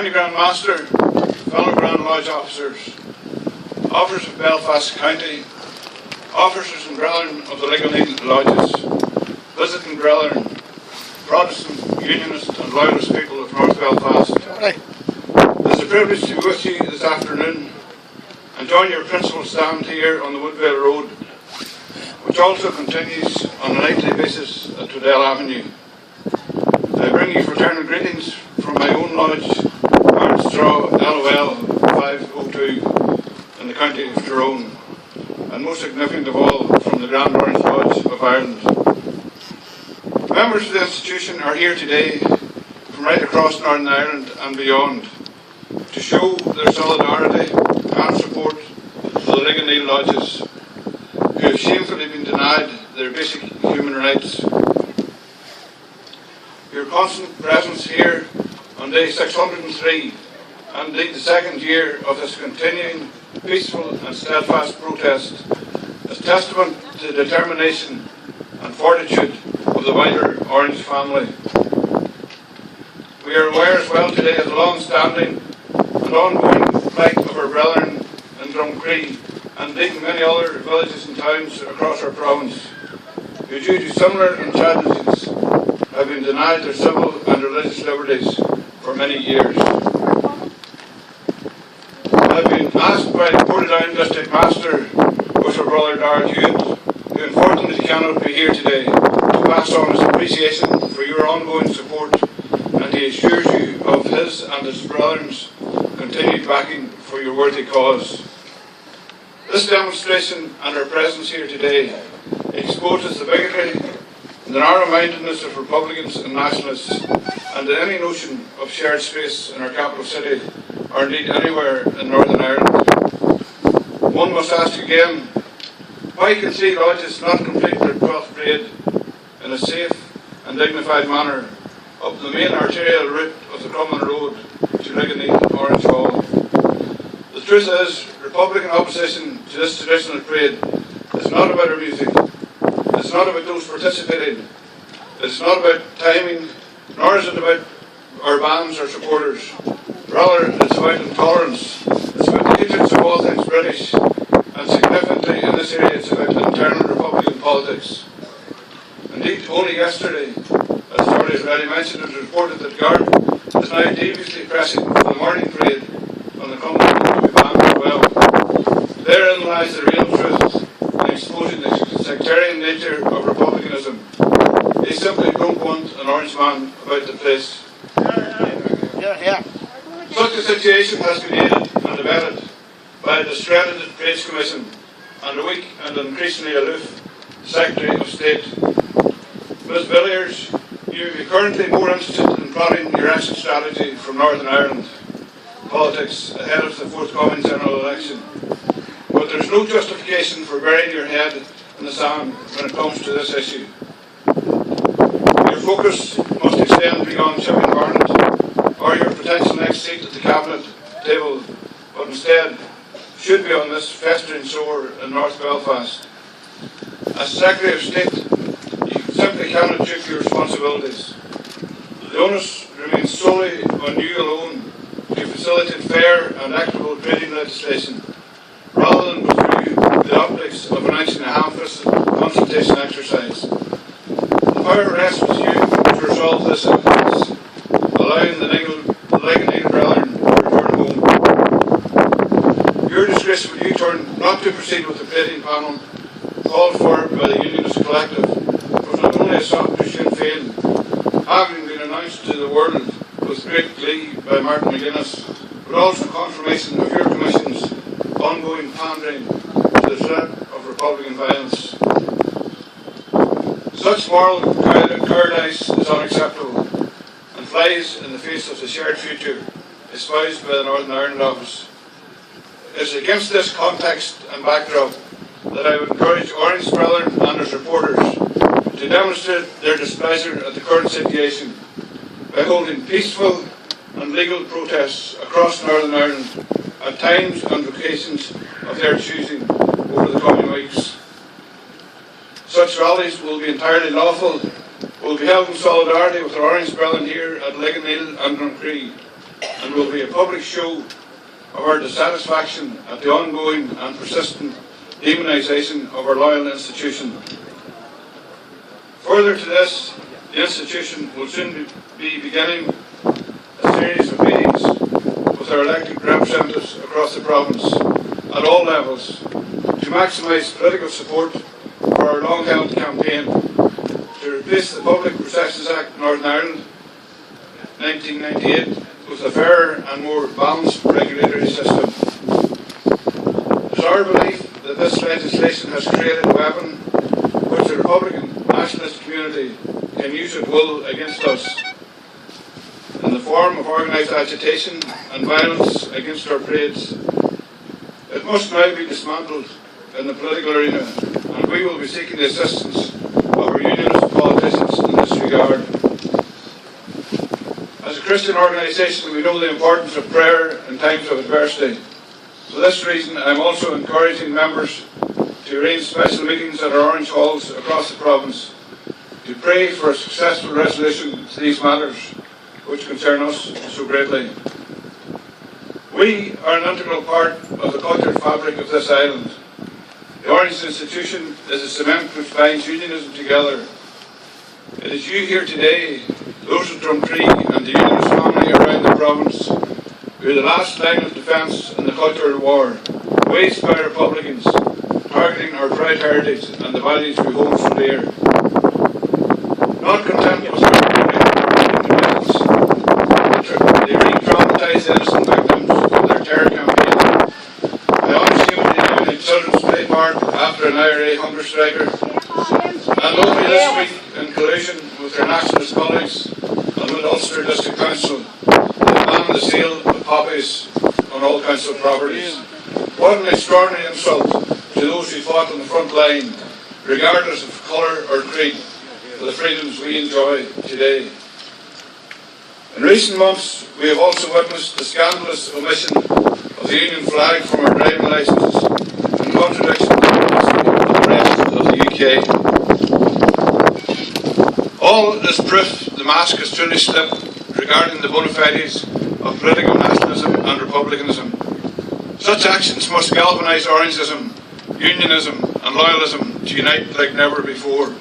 County Grand Master, fellow Grand Lodge officers, officers of Belfast County, officers and brethren of the LIGONEIL lodges, visiting brethren, Protestant, Unionist and Loyalist people of North Belfast. It is a privilege to be with you this afternoon and join your principal stand here on the Woodvale Road, which also continues on a nightly basis at Woodvale Avenue. I bring you fraternal greetings from my own lodge, Straw LOL 502 in the county of Tyrone, and most significant of all, from the Grand Orange Lodge of Ireland. Members of the institution are here today from right across Northern Ireland and beyond to show their solidarity and support for the LIGONEIL lodges who have shamefully been denied their basic human rights. Your constant presence here on day 603, and indeed the second year of this continuing peaceful and steadfast protest, is testament to the determination and fortitude of the wider Orange family. We are aware as well today of the long-standing and ongoing plight of our brethren in Drumcree and indeed many other villages and towns across our province, who due to similar tragedies have been denied their civil and religious liberties for many years. I have been asked by the Portadown District Master, with our brother Darrell Hewitt, who unfortunately cannot be here today, to pass on his appreciation for your ongoing support, and he assures you of his and his brethren's continued backing for your worthy cause. This demonstration and our presence here today exposes the bigotry and the narrow-mindedness of Republicans and Nationalists, and any notion of shared space in our capital city, or indeed anywhere in Northern Ireland. One must ask again, why can three lodges not complete their 12th parade in a safe and dignified manner up the main arterial route of the Crumlin Road to LIGONEIL Orange Hall? The truth is, Republican opposition to this traditional parade is not about our music, it's not about those participating, it's not about timing, nor is it about our bands or supporters. Rather, it's about intolerance, it's about the hatreds of all things British, and significantly in this area it's about internal Republican politics. Indeed, only yesterday, as Jordy has already mentioned, it was reported that Guard is now deviously pressing for the morning parade on the Crumlin Road to be banned as well. Therein lies the real truth in exposing the sectarian nature of republicanism. They simply don't want an orange man about the place. Such a situation has been aided and abetted by a discredited Trades Commission and a weak and increasingly aloof Secretary of State. Ms Villiers, you may be currently more interested in plotting your exit strategy from Northern Ireland politics ahead of the forthcoming general election. But there is no justification for burying your head in the sand when it comes to this issue. Your focus must extend beyond Chipping Barnet or your potential next seat at the Cabinet table, but instead should be on this festering sore in North Belfast. As Secretary of State, you simply cannot dupe your responsibilities. The onus remains solely on you alone to facilitate fair and equitable trading legislation, rather than go through the optics of announcing a ham-fisted consultation exercise. The power rests with you to resolve this impasse, allowing the LIGONEIL brethren to return home. Your disgraceful U-turn not to proceed with the plating panel called for by the Unionist Collective was not only a shock to Sinn Féin, having been announced to the world with great glee by Martin McGuinness, but also confirmation of your Commission's ongoing pandering to the threat of Republican violence. Such moral cowardice is unacceptable and flies in the face of the shared future espoused by the Northern Ireland Office. It is against this context and backdrop that I would encourage Orange brethren and their supporters to demonstrate their displeasure at the current situation by holding peaceful and legal protests across Northern Ireland at times and locations of their choosing over the coming weeks. Such rallies will be entirely lawful, will be held in solidarity with our Orange brethren here at LIGONEIL and Drumcree, and will be a public show of our dissatisfaction at the ongoing and persistent demonisation of our loyal institution. Further to this, the institution will soon be beginning a series of meetings with our elected representatives across the province at all levels to maximise political support for our long-held campaign to replace the Public Processions Act Northern Ireland 1998 with a fairer and more balanced regulatory system. It is our belief that this legislation has created a weapon which the Republican nationalist community can use at will against us in the form of organised agitation and violence against our parades. It must now be dismantled in the political arena, and we will be seeking the assistance of our unionist politicians in this regard. As a Christian organisation, we know the importance of prayer in times of adversity. For this reason, I am also encouraging members to arrange special meetings at our Orange Halls across the province to pray for a successful resolution to these matters which concern us so greatly. We are an integral part of the cultural fabric of this island. The Orange institution is a cement which binds unionism together. It is you here today, those of Drumtree and the unionist family around the province, who are the last line of defence in the cultural war, waged by Republicans, targeting our proud heritage and the values we hold so dear. Not content with their they re-traumatise innocent victims of their terror campaign. The Orange Community in Children's Play Park after an IRA hunger striker, and only this week, in collusion with their nationalist colleagues and with Ulster District Council, they banned the sale of poppies on all council properties. What an extraordinary insult to those who fought on the front line, regardless of colour or creed, for the freedoms we enjoy today. In recent months, we have also witnessed the scandalous omission of the Union flag from our driving licences, in contradiction to the policy of the rest of the UK. All is proof the mask has truly slipped regarding the bona fides of political nationalism and republicanism. Such actions must galvanise Orangeism, Unionism and loyalism to unite like never before.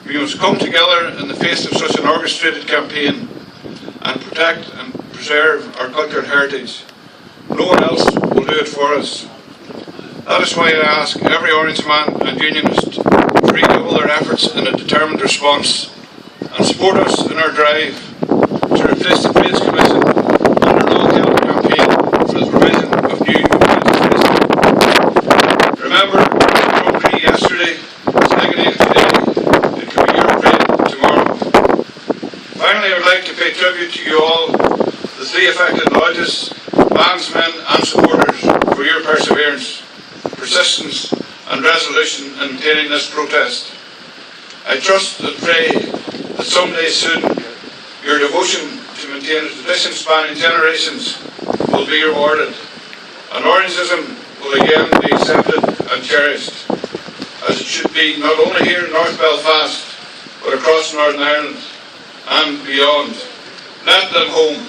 We must come together in the face of such an orchestrated campaign and protect and preserve our cultural heritage. No one else will do it for us. That is why I ask every Orangeman and Unionist to redouble their efforts in a determined response and support us in our drive to replace the Trades Commission and our long-held campaign for the provision of new legislation. Remember, Drumtree yesterday is LIGONEIL today. It could be your trade tomorrow. Finally, I would like to pay tribute to you all, the three affected lodges, bandsmen and supporters, for your perseverance, persistence and resolution in maintaining this protest. I trust and pray that someday soon your devotion to maintain a tradition spanning generations will be rewarded, and Orangeism will again be accepted and cherished, as it should be not only here in North Belfast, but across Northern Ireland and beyond. Let them home.